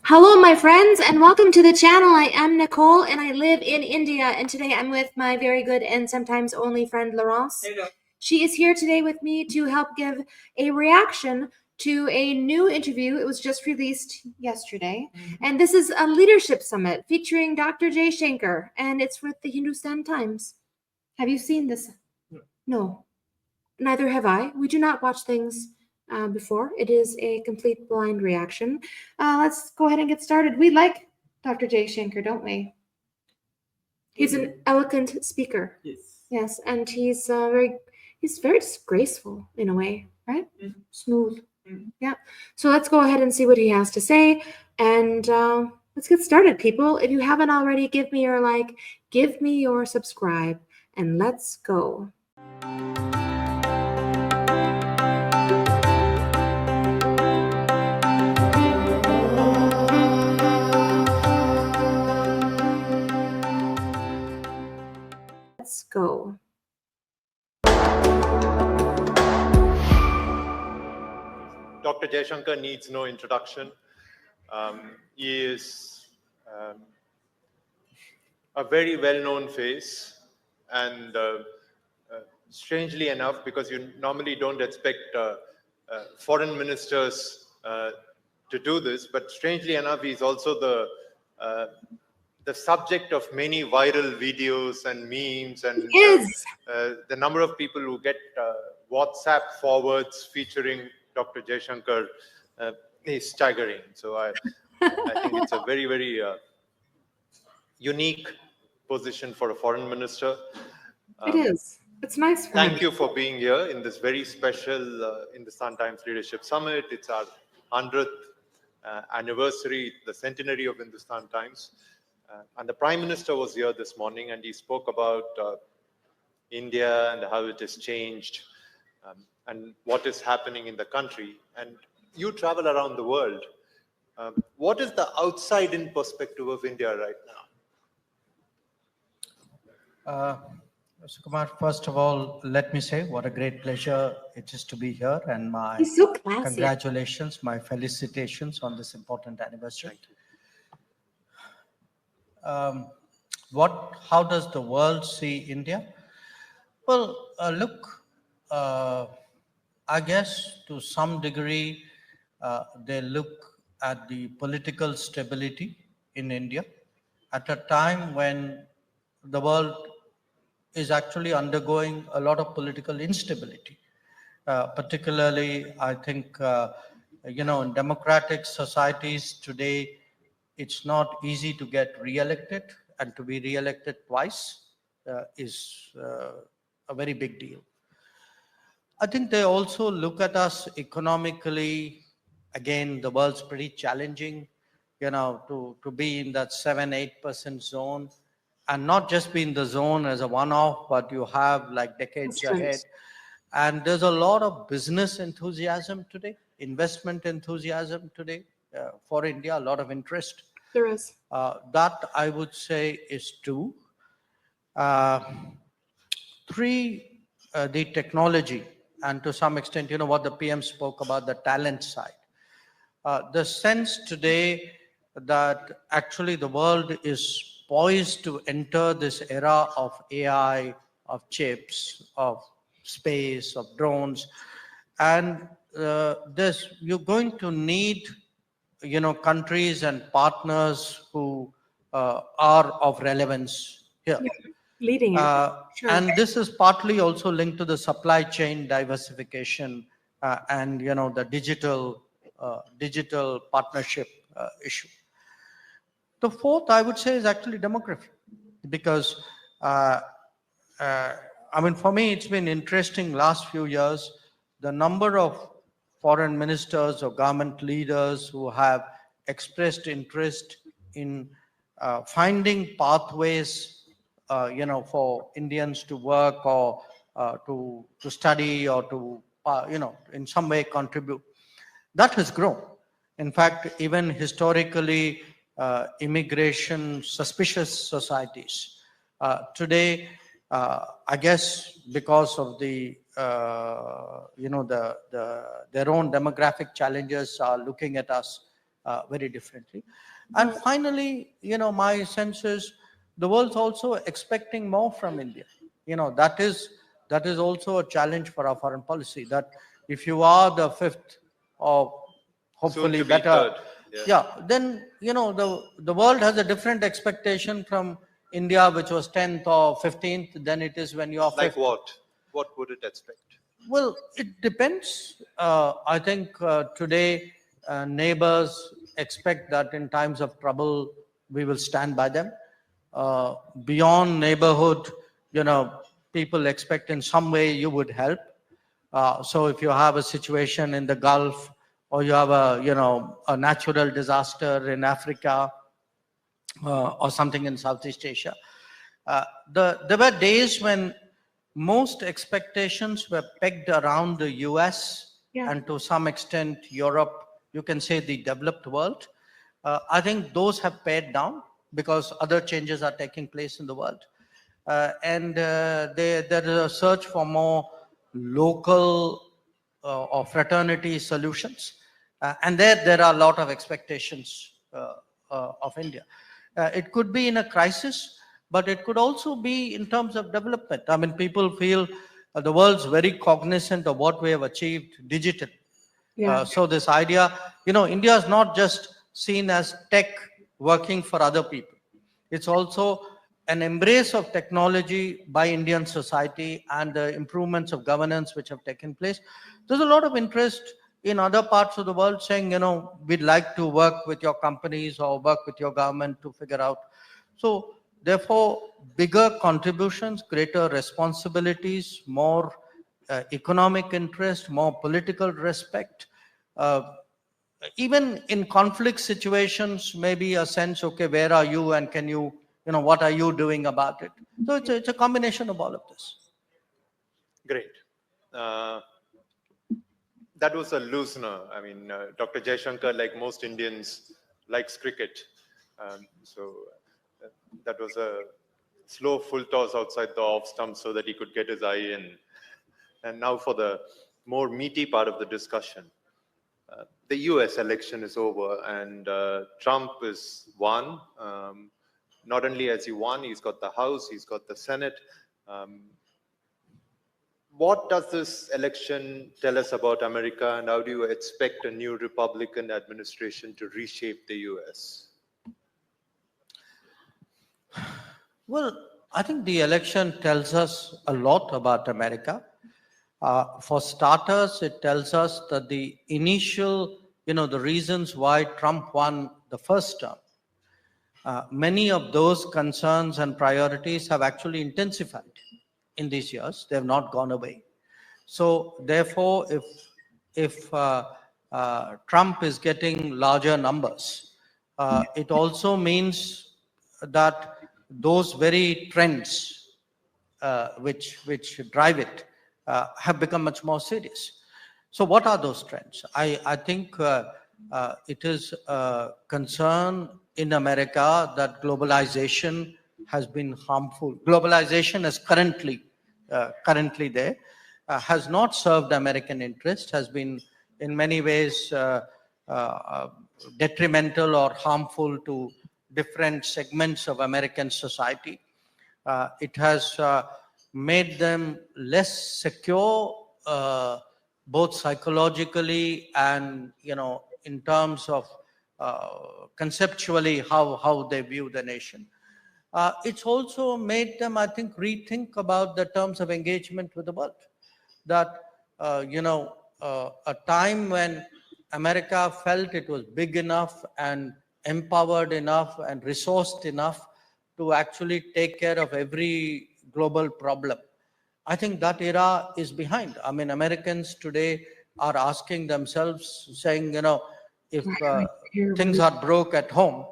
Hello, my friends, and welcome to the channel. I am Nicole, and I live in India, and today I'm with my very good and sometimes only friend, Laurence. There you go. She is here today with me to help give a reaction to a new interview. It was just released yesterday, and this is a leadership summit featuring Dr. Jaishankar, and it's with the Hindustan Times. Have you seen this? No. Neither have I. We do not watch things before. It is a complete blind reaction. Let's go ahead and get started. We like Dr. Jaishankar, don't we? He's an eloquent speaker. Yes. Yes, and he's very graceful in a way, right? Smooth. Yeah. So let's go ahead and see what he has to say, and let's get started, people. If you haven't already, give me your like, give me your subscribe, and let's go. Let's go. Dr. Jaishankar needs no introduction. He is a very well-known face, and strangely enough, because you normally don't expect foreign ministers to do this, but strangely enough, he's also the subject of many viral videos and memes, and the number of people who get WhatsApp forwards featuring Dr. Jaishankar is staggering. So I think it's a very, very unique position for a foreign minister. It is. It's nice for Thank him. you for being here in this very special Hindustan Times Leadership Summit. It's our 100th anniversary, the centenary of Hindustan Times. And the Prime Minister was here this morning, and he spoke about India and how it has changed and what is happening in the country. And you travel around the world. What is the outside-in perspective of India right now? Mr. Kumar, first of all, let me say what a great pleasure it is to be here, and my He's so classy. congratulations, my felicitations on this important anniversary. Thank you. How does the world see India? Well, look, I guess to some degree, they look at the political stability in India at a time when the world is actually undergoing a lot of political instability. Particularly, I think, in democratic societies today, it's not easy to get re-elected, and to be re-elected twice is a very big deal. I think they also look at us economically. Again, the world's pretty challenging, to be in that 7-8% zone, and not just be in the zone as a one-off, but you have like decades ahead. And there's a lot of business enthusiasm today, investment enthusiasm today for India, a lot of interest. There is. That I would say is two. Three, the technology, and to some extent, what the PM spoke about, the talent side. The sense today that actually the world is poised to enter this era of AI, of chips, of space, of drones, and you're going to need countries and partners who are of relevance here. Leading it. Sure. And this is partly also linked to the supply chain diversification and the digital partnership issue. The fourth, I would say, is actually demography, because for me, it's been interesting last few years, the number of foreign ministers or government leaders who have expressed interest in finding pathways, for Indians to work or to study or to, in some way contribute. That has grown. In fact, even historically, immigration suspicious societies. Today, I guess because of the their own demographic challenges are looking at us very differently. And finally, my sense is the world's also expecting more from India. That is also a challenge for our foreign policy, that if you are the fifth or Soon hopefully to be better, third. Yeah. then the world has a different expectation from India, which was 10th or 15th, than it is when you are Like fifth. what? What would it expect? Well, it depends. I think today neighbors expect that in times of trouble we will stand by them. Beyond neighborhood, people expect in some way you would help. So if you have a situation in the Gulf, or you have a natural disaster in Africa, or something in Southeast Asia, there were days when most expectations were pegged around the US Yeah. and to some extent Europe, you can say the developed world. I think those have pared down because other changes are taking place in the world. There is a search for more local or fraternity solutions. And there are a lot of expectations of India. It could be in a crisis, but it could also be in terms of development. I mean, people feel the world's very cognizant of what we have achieved digitally. Yeah. So this idea, India is not just seen as tech working for other people. It's also an embrace of technology by Indian society and the improvements of governance which have taken place. There's a lot of interest in other parts of the world saying, we'd like to work with your companies or work with your government to figure out. So therefore, bigger contributions, greater responsibilities, more economic interest, more political respect. Even in conflict situations, maybe a sense, okay, where are you and can you, what are you doing about it? So it's a combination of all of this. Great. That was a loosener. I mean, Dr. Jaishankar, like most Indians, likes cricket. So that was a slow full toss outside the off stump so that he could get his eye in. And now for the more meaty part of the discussion. The US election is over and Trump is won. Not only has he won, he's got the House, he's got the Senate. What does this election tell us about America, and how do you expect a new Republican administration to reshape the US? Well, I think the election tells us a lot about America. For starters, it tells us that the initial, the reasons why Trump won the first term, many of those concerns and priorities have actually intensified in these years. They have not gone away. So therefore, if Trump is getting larger numbers, it also means that those very trends which drive it have become much more serious. So what are those trends? I think it is a concern in America that globalization has been harmful. Globalization is currently there, has not served American interest, has been in many ways detrimental or harmful to different segments of American society. It has made them less secure, both psychologically and in terms of conceptually how they view the nation. It's also made them, I think, rethink about the terms of engagement with the world. That a time when America felt it was big enough and empowered enough and resourced enough to actually take care of every global problem. I think that era is behind. I mean, Americans today are asking themselves, saying, if things are broke at home,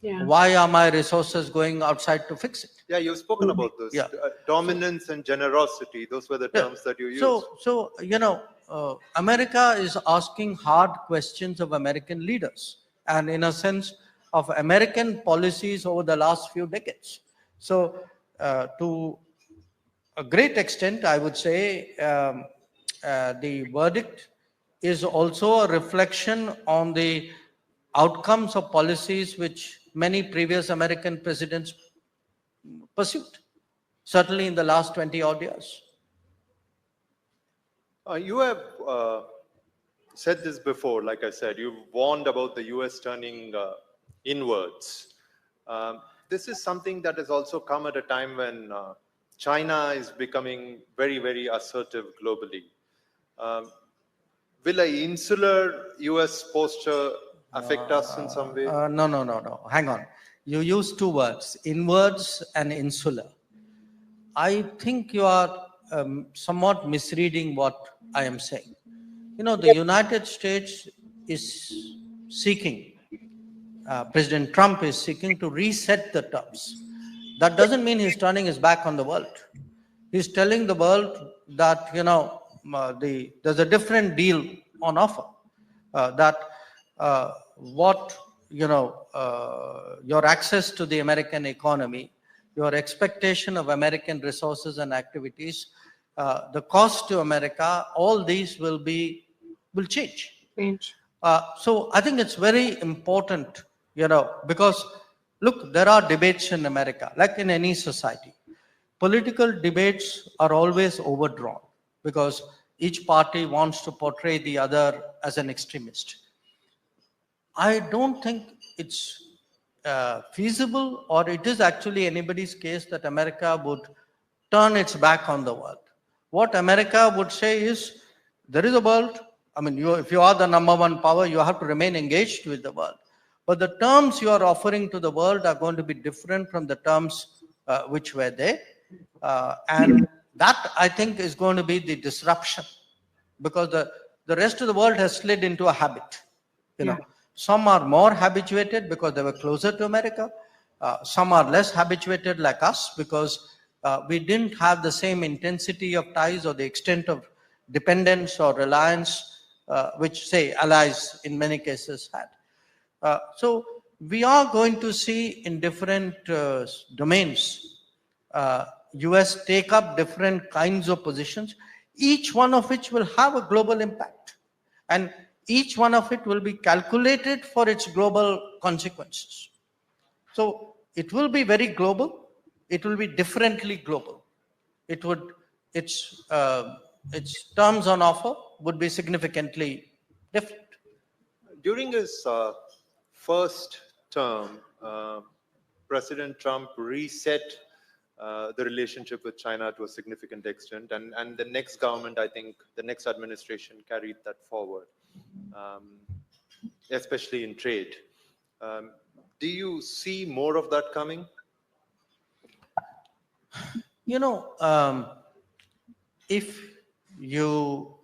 Yeah. why are my resources going outside to fix it? Yeah, you've spoken about this. Yeah. Dominance and generosity, those were the terms that you used. So America is asking hard questions of American leaders, and in a sense of American policies over the last few decades. So to a great extent, I would say the verdict is also a reflection on the outcomes of policies which many previous American presidents pursued, certainly in the last 20 odd years. You have said this before, like I said, you've warned about the US turning inwards. This is something that has also come at a time when China is becoming very, very assertive globally. Will an insular US posture affect us in some way? No. Hang on. You use two words, inwards and insular. I think you are somewhat misreading what I am saying. You know, the United States is seeking, President Trump is seeking to reset the terms. That doesn't mean he's turning his back on the world. He's telling the world that, there's a different deal on offer. Your access to the American economy, your expectation of American resources and activities, the cost to America, all these will change. So I think it's very important, because look, there are debates in America, like in any society. Political debates are always overdrawn because each party wants to portray the other as an extremist. I don't think it's feasible, or it is actually anybody's case, that America would turn its back on the world. What America would say is, there is a world. I mean, if you are the number one power, you have to remain engaged with the world. But the terms you are offering to the world are going to be different from the terms which were there. And that, I think, is going to be the disruption, because the rest of the world has slid into a habit. Some are more habituated because they were closer to America. Some are less habituated, like us, because we didn't have the same intensity of ties or the extent of dependence or reliance which, say, allies in many cases had. So we are going to see in different domains, US take up different kinds of positions, each one of which will have a global impact. And each one of it will be calculated for its global consequences. So it will be very global. It will be differently global. Its terms on offer would be significantly different. During his first term, President Trump reset the relationship with China to a significant extent, and the next government, I think, the next administration carried that forward, especially in trade. Do you see more of that coming? If you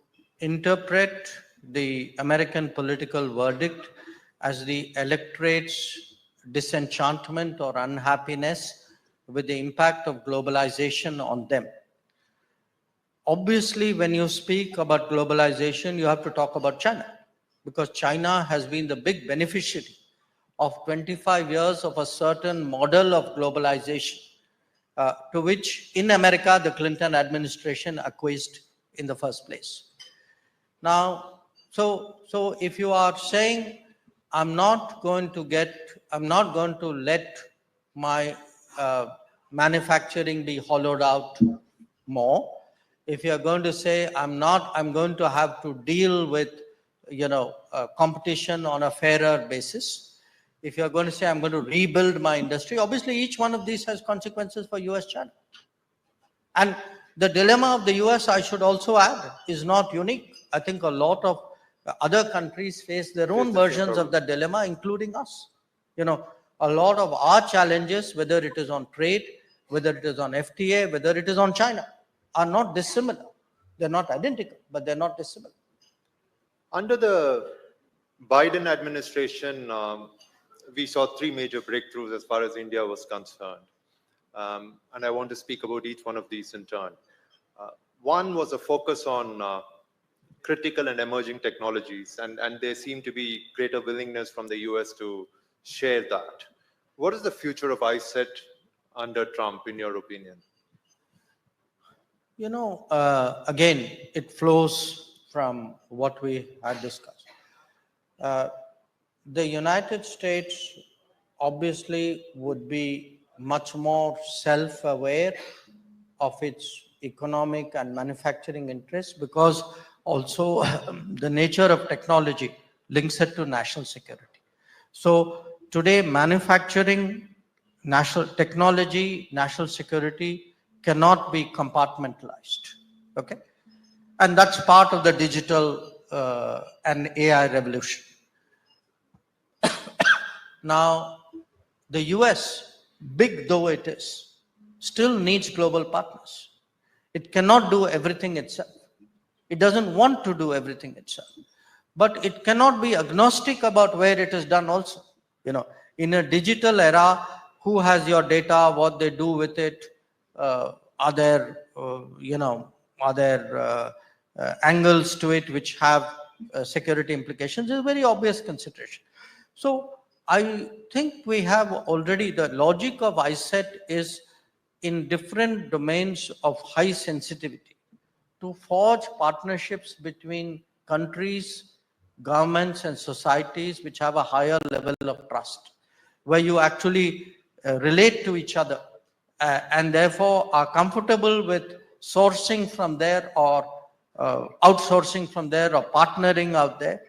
interpret the American political verdict as the electorate's disenchantment or unhappiness with the impact of globalization on them. Obviously, when you speak about globalization, you have to talk about China, because China has been the big beneficiary of 25 years of a certain model of globalization, to which in America the Clinton administration acquiesced in the first place. Now, so if you are saying, I'm not going to let my manufacturing be hollowed out more. If you're going to say, I'm going to have to deal with, competition on a fairer basis. If you're going to say, I'm going to rebuild my industry, obviously each one of these has consequences for US, China. And the dilemma of the US, I should also add, is not unique. I think a lot of other countries face their own versions of that dilemma, including us. A lot of our challenges, whether it is on trade, whether it is on FTA, whether it is on China, are not dissimilar. They're not identical, but they're not dissimilar. Under the Biden administration, we saw three major breakthroughs as far as India was concerned. And I want to speak about each one of these in turn. One was a focus on critical and emerging technologies, and there seemed to be greater willingness from the US to share that. What is the future of ISET under Trump, in your opinion? Again, it flows from what we had discussed. the United States obviously would be much more self-aware of its economic and manufacturing interests, because also the nature of technology links it to national security. So today, manufacturing, national technology, national security cannot be compartmentalized. Okay, and that's part of the digital and AI revolution. Now, the US, big though it is, still needs global partners. It cannot do everything itself. It doesn't want to do everything itself. But it cannot be agnostic about where it is done also. You know, in a digital era, who has your data, what they do with it, are there, are there angles to it which have security implications, is a very obvious consideration. So I think we have already, the logic of ISET is in different domains of high sensitivity to forge partnerships between countries, governments, and societies which have a higher level of trust, where you actually relate to each other and therefore are comfortable with sourcing from there, or outsourcing from there, or partnering out there.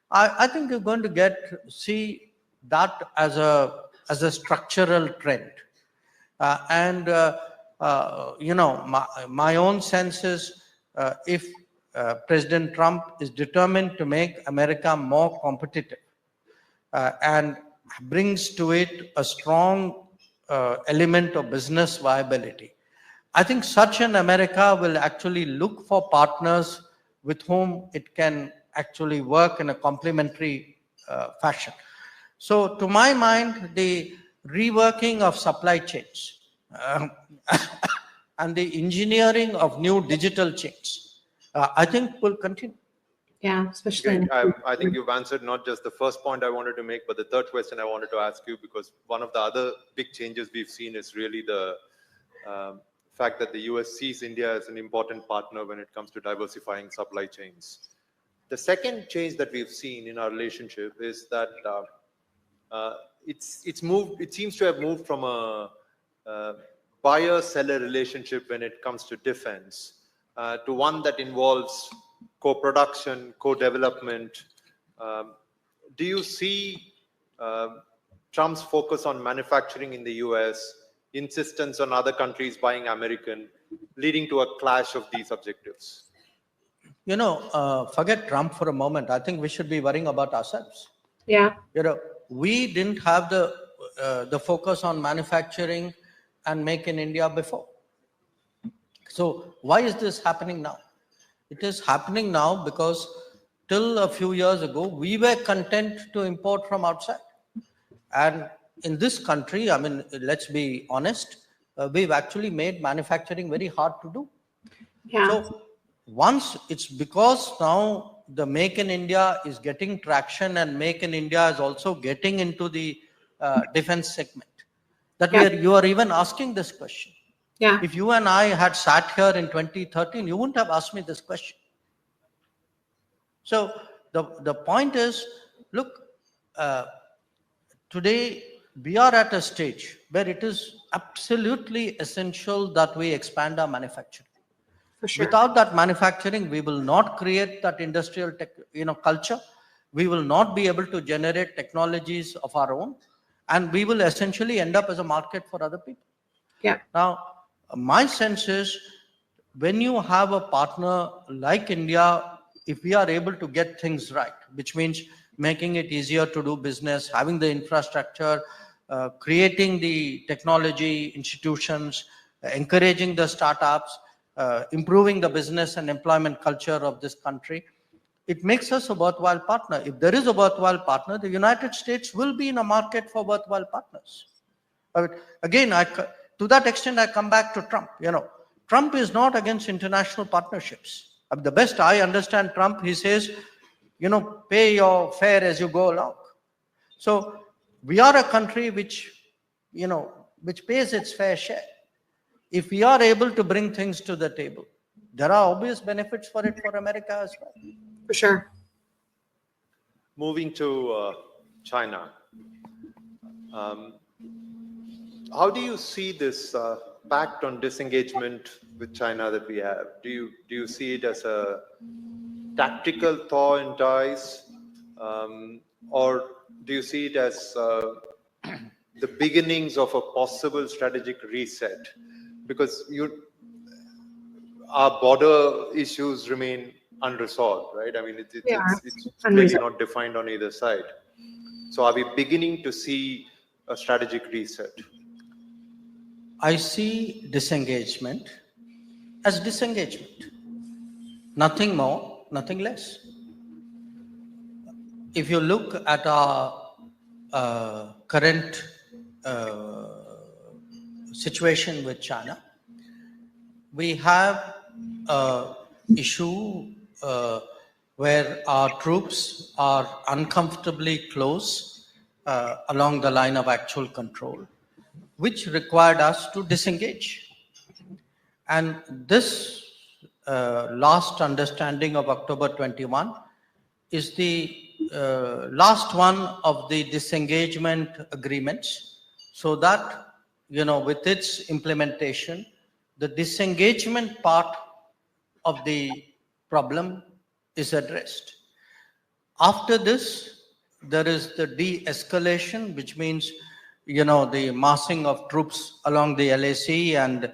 I think you're going to see that as a structural trend. My own sense is, if President Trump is determined to make America more competitive and brings to it a strong element of business viability, I think such an America will actually look for partners with whom it can actually work in a complementary fashion. So to my mind, the reworking of supply chains and the engineering of new digital chains, I think will continue. Yeah, especially. Okay, I think you've answered not just the first point I wanted to make, but the third question I wanted to ask you, because one of the other big changes we've seen is really the fact that the US sees India as an important partner when it comes to diversifying supply chains. The second change that we've seen in our relationship is that it seems to have moved from a buyer-seller relationship when it comes to defense to one that involves co-production, co-development. Do you see Trump's focus on manufacturing in the US, insistence on other countries buying American, leading to a clash of these objectives? Forget Trump for a moment. I think we should be worrying about ourselves. Yeah. We didn't have the focus on manufacturing and make in India before. So why is this happening now? It is happening now because till a few years ago, we were content to import from outside. And in this country, I mean, let's be honest, we've actually made manufacturing very hard to do. Yeah. So once it's because now the Make in India is getting traction, and Make in India is also getting into the defense segment, that you are even asking this question. Yeah. If you and I had sat here in 2013, you wouldn't have asked me this question. So the point is, look, today we are at a stage where it is absolutely essential that we expand our manufacturing. For sure. Without that manufacturing, we will not create that industrial culture. We will not be able to generate technologies of our own, and we will essentially end up as a market for other people. Yeah. Now, my sense is, when you have a partner like India, if we are able to get things right, which means making it easier to do business, having the infrastructure, creating the technology institutions, encouraging the startups, improving the business and employment culture of this country, it makes us a worthwhile partner. If there is a worthwhile partner, the United States will be in a market for worthwhile partners. Again, to that extent, I come back to Trump. Trump is not against international partnerships. The best I understand Trump, he says, pay your fare as you go along. So we are a country which pays its fair share. If we are able to bring things to the table, there are obvious benefits for it for America as well. For sure. Moving to China. How do you see this pact on disengagement with China that we have? Do you see it as a tactical thaw in ties, or do you see it as the beginnings of a possible strategic reset? Because our border issues remain unresolved, right? I mean, it's clearly not defined on either side. So are we beginning to see a strategic reset? I see disengagement as disengagement. Nothing more, nothing less. If you look at our current situation with China, we have an issue where our troops are uncomfortably close along the line of actual control, which required us to disengage. And this last understanding of October 21 is the last one of the disengagement agreements, so that, with its implementation, the disengagement part of the problem is addressed. After this, there is the de-escalation, which means, the massing of troops along the LAC and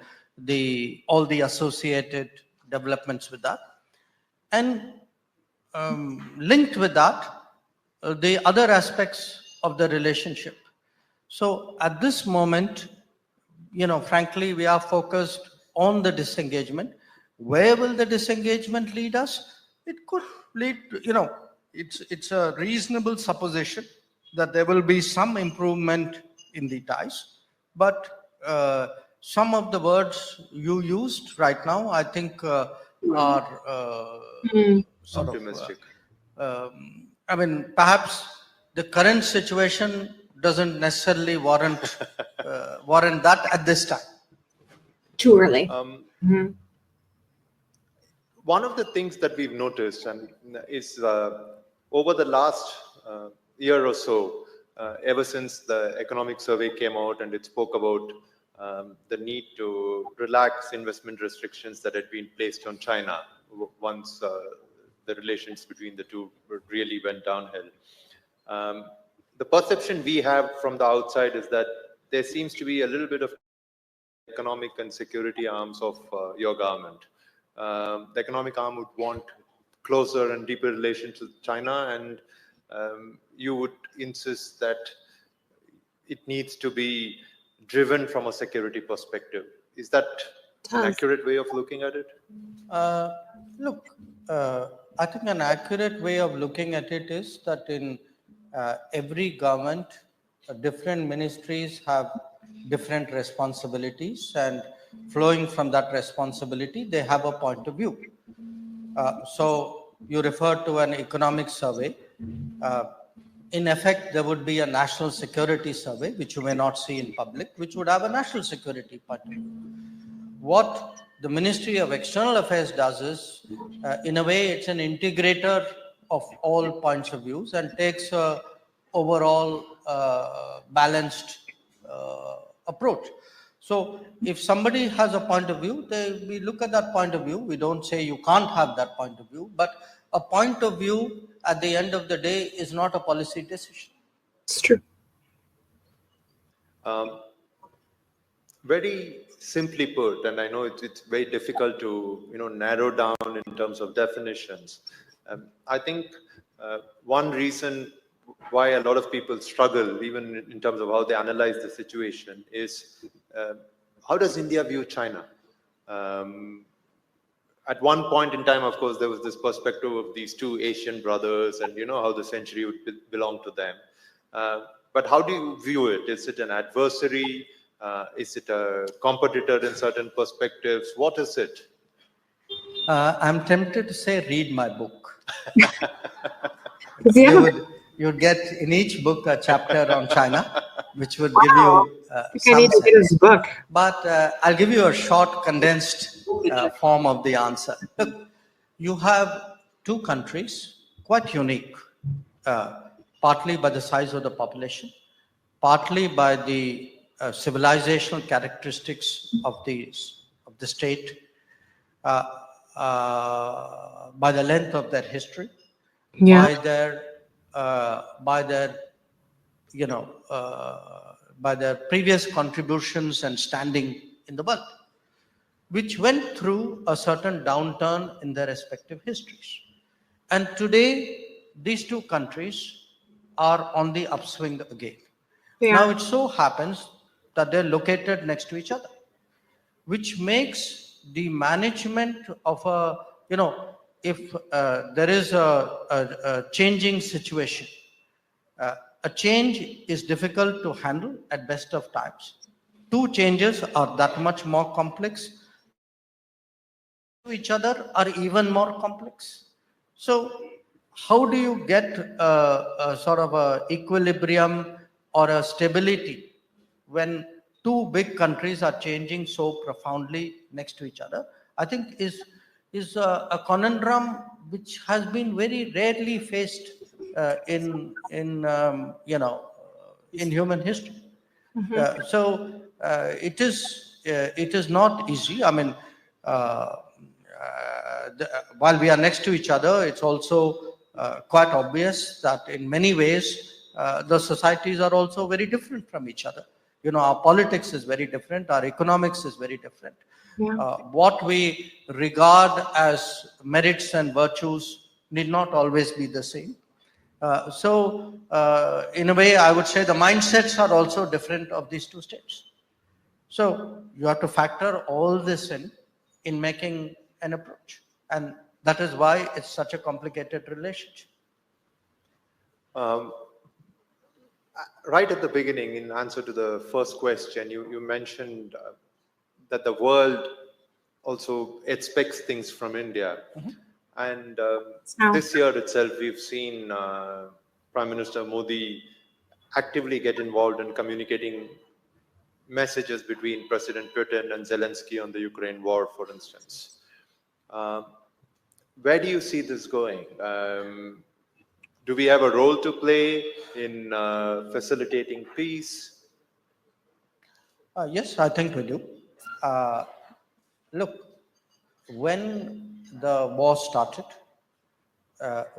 all the associated developments with that. And linked with that, the other aspects of the relationship. So at this moment, frankly, we are focused on the disengagement. Where will the disengagement lead us? It could lead to, it's a reasonable supposition that there will be some improvement in the ties. But some of the words you used right now, I think, are sort optimistic. Perhaps the current situation doesn't necessarily warrant that at this time. Too early. One of the things that we've noticed is over the last year or so, ever since the economic survey came out and it spoke about the need to relax investment restrictions that had been placed on China once the relations between the two really went downhill. The perception we have from the outside is that there seems to be a little bit of economic and security arms of your government. The economic arm would want closer and deeper relations with China, and you would insist that it needs to be driven from a security perspective. Is that an accurate way of looking at it? I think an accurate way of looking at it is that in every government, different ministries have different responsibilities, and flowing from that responsibility, they have a point of view. So you referred to an economic survey. In effect, there would be a national security survey, which you may not see in public, which would have a national security point of view. What the Ministry of External Affairs does is, in a way, it's an integrator of all points of views and takes a overall balanced approach. So if somebody has a point of view, we look at that point of view. We don't say you can't have that point of view, but a point of view at the end of the day is not a policy decision. It's true. Very simply put, and I know it's very difficult to narrow down in terms of definitions. I think one reason why a lot of people struggle, even in terms of how they analyze the situation, is how does India view China? At one point in time, of course, there was this perspective of these two Asian brothers and how the century would belong to them. But how do you view it? Is it an adversary? Is it a competitor in certain perspectives? What is it? I'm tempted to say, read my book. Yeah. You'd get in each book a chapter on China, which would give you I need to get his book. But I'll give you a short, condensed form of the answer. Look, you have two countries, quite unique. partly by the size of the population, partly by the civilizational characteristics of the state, uh, by the length of their history, Yeah. by their you know, by their previous contributions and standing in the world, which went through a certain downturn in their respective histories. And today, these two countries are on the upswing again. Yeah. Now, it so happens that they're located next to each other, which makes the management of if there is a changing situation, a change is difficult to handle at best of times. Two changes are that much more complex. To each other are even more complex. So, how do you get a sort of a equilibrium or a stability when two big countries are changing so profoundly next to each other? I think is a conundrum which has been very rarely faced in human history. It is not easy. I mean, while we are next to each other, it's also quite obvious that in many ways the societies are also very different from each other. You know, our politics is very different, our economics is very different. Yeah. What we regard as merits and virtues need not always be the same. In a way, I would say the mindsets are also different of these two states. So you have to factor all this in making an approach. And that is why it's such a complicated relationship. Right at the beginning, in answer to the first question, you mentioned that the world also expects things from India. And this year itself, we've seen Prime Minister Modi actively get involved in communicating messages between President Putin and Zelensky on the Ukraine war, for instance. Where do you see this going? Do we have a role to play in facilitating peace? Yes, I think we do. Look, when the war started,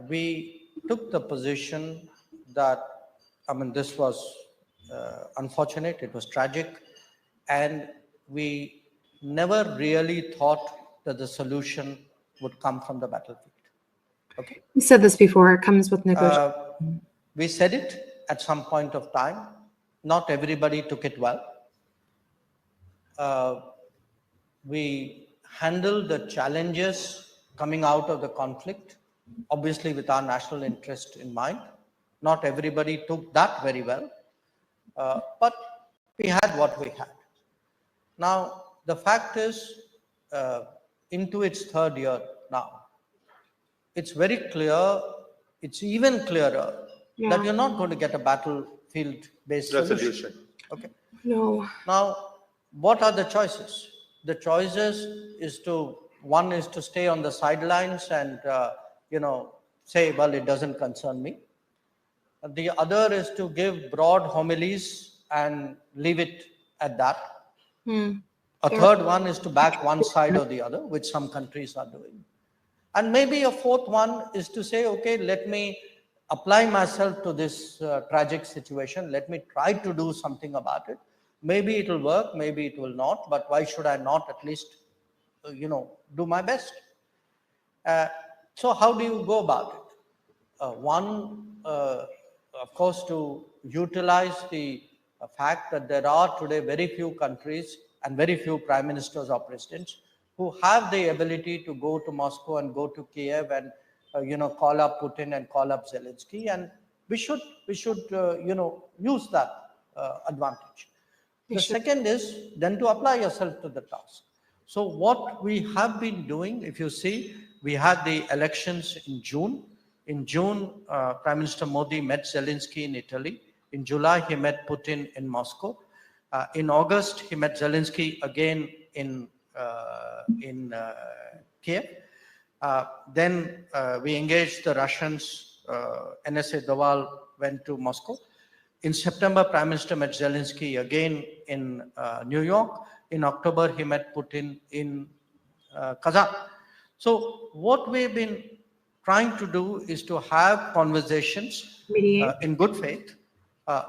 we took the position that, I mean, this was unfortunate, it was tragic, and we never really thought that the solution would come from the battlefield. Okay. You said this before, it comes with negotiation. We said it at some point of time. Not everybody took it well. We handled the challenges coming out of the conflict, obviously with our national interest in mind. Not everybody took that very well, but we had what we had. Now, the fact is, into its third year now, it's very clear, it's even clearer that you're not going to get a battlefield-based solution. Okay. No. Now, what are the choices? The choices is one is to stay on the sidelines and, say, well, it doesn't concern me. The other is to give broad homilies and leave it at that. A third one is to back one side or the other, which some countries are doing. And maybe a fourth one is to say, okay, let me apply myself to this tragic situation. Let me try to do something about it. Maybe it will work, maybe it will not, but why should I not at least, do my best? So how do you go about it? One, of course, to utilize the fact that there are today very few countries and very few prime ministers or presidents who have the ability to go to Moscow and go to Kiev and call up Putin and call up Zelensky, and we should use that advantage. The second is then to apply yourself to the task. So what we have been doing, if you see, we had the elections in June. In June, Prime Minister Modi met Zelensky in Italy. In July, he met Putin in Moscow. In August, he met Zelensky again in Kiev. Then we engaged the Russians NSA Dawal went to Moscow. In September, Prime Minister met Zelensky again in New York. In October, he met Putin in Kazan. So what we've been trying to do is to have conversations Mediate. in good faith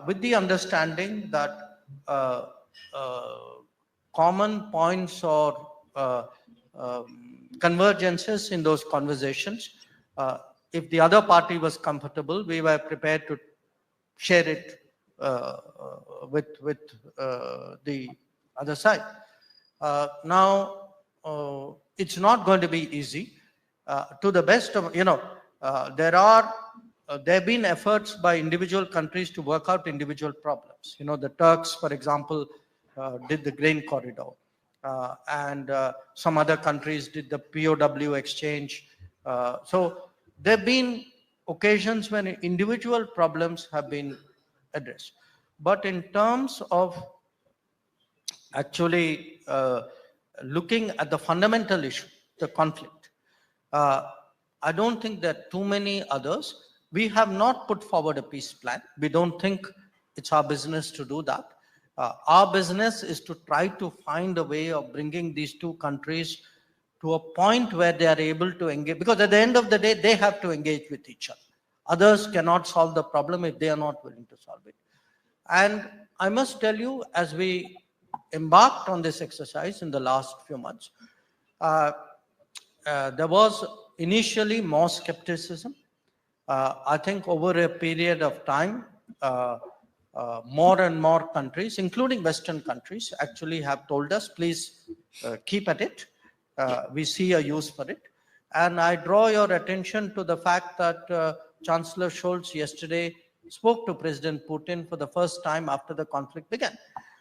with the understanding that common points or convergences in those conversations, if the other party was comfortable, we were prepared to share it with the other side. Now, it's not going to be easy. To the best of, there have been efforts by individual countries to work out individual problems. The Turks, for example, did the grain corridor. And some other countries did the POW exchange. So there have been occasions when individual problems have been addressed. But in terms of actually looking at the fundamental issue, the conflict, I don't think there are too many others. We have not put forward a peace plan. We don't think it's our business to do that. Our business is to try to find a way of bringing these two countries to a point where they are able to engage, because at the end of the day, they have to engage with each other. Others cannot solve the problem if they are not willing to solve it. And I must tell you, as we embarked on this exercise in the last few months, there was initially more skepticism. I think over a period of time, more and more countries, including Western countries, actually have told us, please keep at it. We see a use for it. And I draw your attention to the fact that Chancellor Scholz yesterday spoke to President Putin for the first time after the conflict began.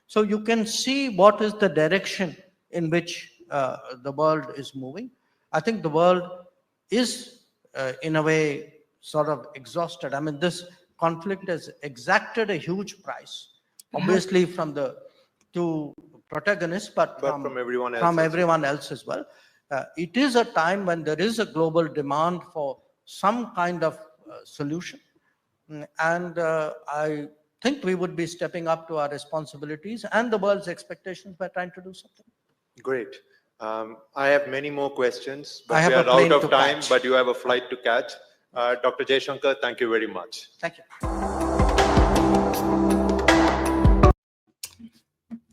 So you can see what is the direction in which the world is moving. I think the world is, in a way, sort of exhausted. I mean, this conflict has exacted a huge price, obviously from the two protagonists, but from everyone else as well. It is a time when there is a global demand for some kind of solution. And I think we would be stepping up to our responsibilities and the world's expectations by trying to do something. Great. I have many more questions, but we are out of time, but you have a flight to catch. Dr. Jaishankar, thank you very much. Thank you.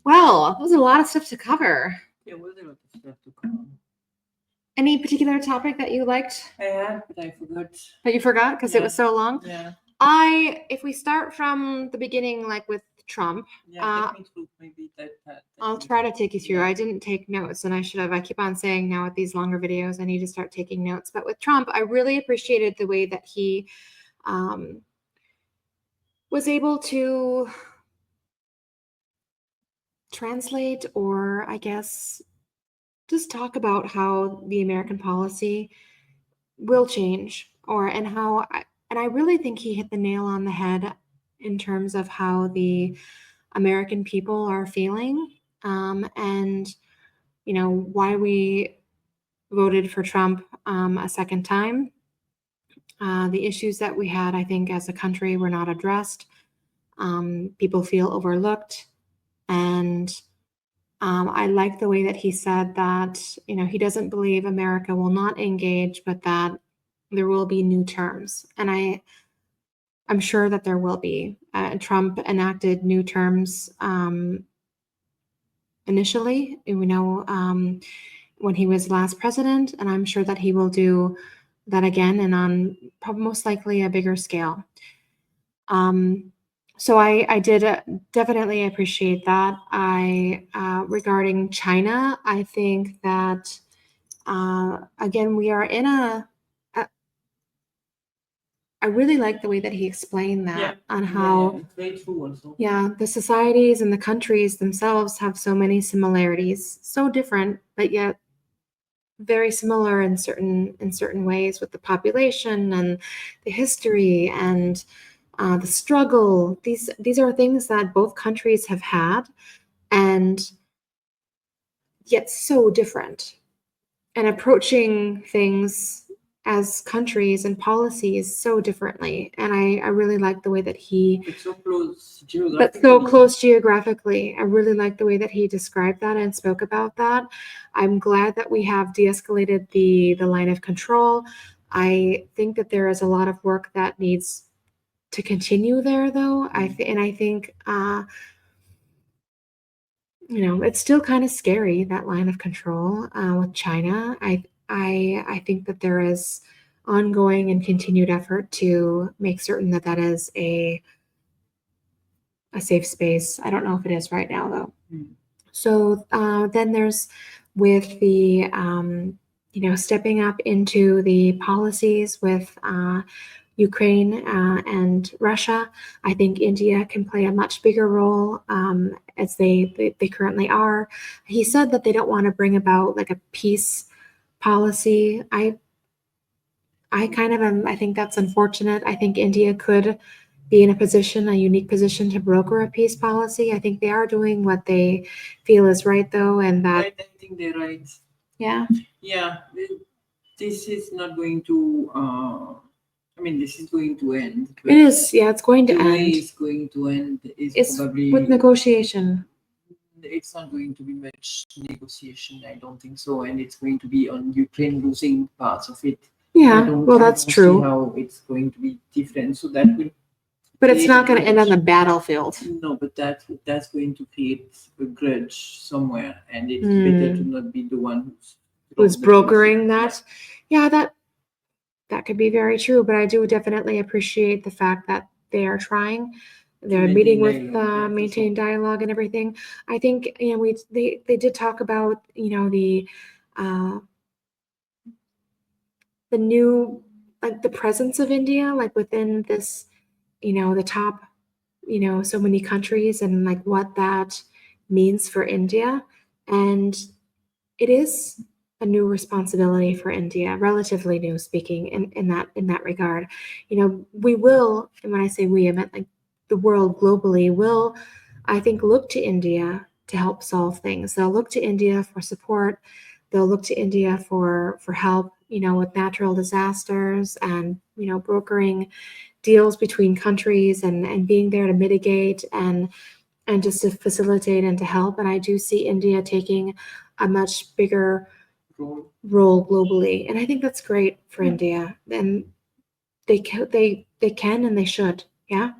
Well, that was a lot of stuff to cover. Yeah, was a lot of stuff to cover. Any particular topic that you liked? Yeah, but I forgot. That you forgot because it was so long? Yeah. If we start from the beginning, like with Trump, Take me through maybe that. I'll try to take you through. I didn't take notes, and I should have. I keep on saying now with these longer videos, I need to start taking notes. But with Trump, I really appreciated the way that he was able to translate, or I guess just talk about how the American policy will change, and I really think he hit the nail on the head in terms of how the American people are feeling, and why we voted for Trump a second time. The issues that we had, I think, as a country were not addressed. People feel overlooked, and I like the way that he said that he doesn't believe America will not engage, but that there will be new terms, and I'm sure that there will be. Trump enacted new terms initially, when he was last president, and I'm sure that he will do that again, and on probably most likely a bigger scale. So I did definitely appreciate that. Regarding China, I think that again we are in I really like the way that he explained that on how very true also. the societies and the countries themselves have so many similarities, so different, but yet very similar in certain ways, with the population and the history and the struggle. These are things that both countries have had, and yet so different, and approaching things as countries and policies so differently. And I really like the way that he, It's so close but geographically. so close geographically. I really like the way that he described that and spoke about that. I'm glad that we have de-escalated the line of control. I think that there is a lot of work that needs to continue there, though. I think it's still kind of scary, that line of control with China. I think that there is ongoing and continued effort to make certain that that is a safe space. I don't know if it is right now, though. So then there's with the stepping up into the policies with Ukraine and Russia. I think India can play a much bigger role as they currently are. He said that they don't want to bring about like a peace policy. I kind of am. I think that's unfortunate. I think India could be in a unique position to broker a peace policy. I think they are doing what they feel is right, though, and that Right, I think they're right. yeah, This is not going to. This is going to end. but it is. Yeah, it's going to The way end. it's going to end is It's probably with negotiation. It's not going to be much negotiation. I don't think so, and it's going to be on Ukraine losing parts of it. Yeah, well, I that's don't see true. how it's going to be different. So that will. But it's create not a going to end on grudge. the battlefield. No, but that's going to create a grudge somewhere, and it's better to not be the one Who's the brokering policy. that? Yeah, that could be very true. But I do definitely appreciate the fact that they are trying. They're meeting with maintain dialogue and everything. I think they did talk about the new, like, the presence of India, like within this the top so many countries, and like what that means for India. And it is a new responsibility for India, relatively new speaking in that regard. We will, and when I say we, I meant like the world globally will, I think, look to India to help solve things. They'll look to India for support. They'll look to India for help, with natural disasters, and brokering deals between countries, and being there to mitigate and just to facilitate and to help. And I do see India taking a much bigger role globally, and I think that's great for India. And they can and they should. Yeah.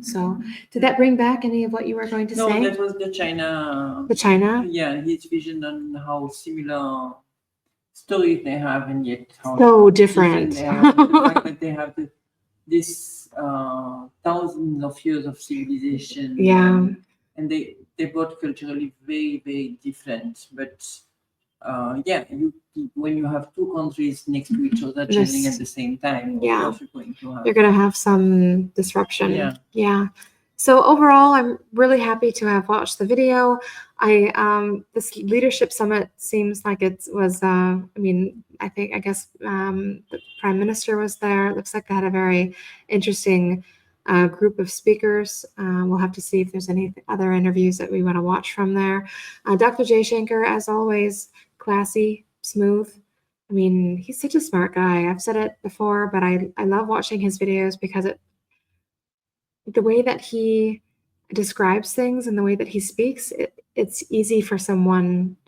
So did that bring back any of what you were going to No, say? that was the China. The China? Yeah, his vision on how similar stories they have, and yet how So different. they are. The fact that they have this thousands of years of civilization. Yeah. And they both culturally very, very different. But when you have two countries next to each other changing at the same time, Yeah. of course you're going to have. You're going to have some disruption. Yeah. Yeah. So overall, I'm really happy to have watched the video. This leadership summit seems like it was. I guess the prime minister was there. It looks like they had a very interesting group of speakers. We'll have to see if there's any other interviews that we want to watch from there. Dr. Jaishankar, as always, classy, smooth. I mean, he's such a smart guy. I've said it before, but I love watching his videos because the way that he describes things and the way that he speaks, it's easy for someone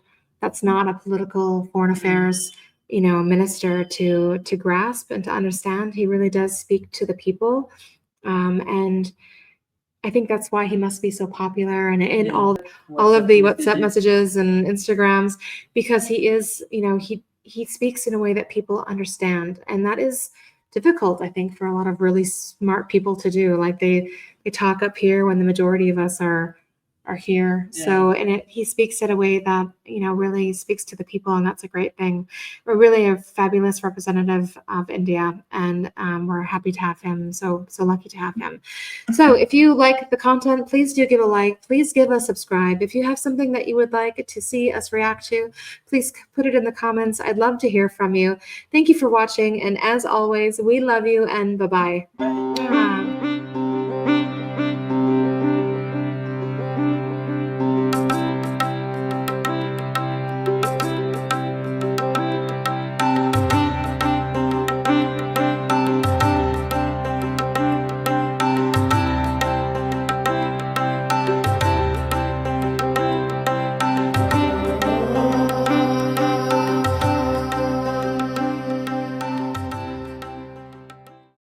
that's not a political foreign affairs, minister to grasp and to understand. He really does speak to the people. And I think that's why he must be so popular and in all of the WhatsApp messages and Instagrams, because he is, he speaks in a way that people understand. And that is difficult, I think, for a lot of really smart people to do. Like they talk up here when the majority of us are here. Yeah. So, and he speaks in a way that, really speaks to the people, and that's a great thing. We're really a fabulous representative of India, and we're happy to have him. So lucky to have him. So if you like the content, please do give a like. Please give a subscribe. If you have something that you would like to see us react to, please put it in the comments. I'd love to hear from you. Thank you for watching. And as always, we love you, and bye-bye.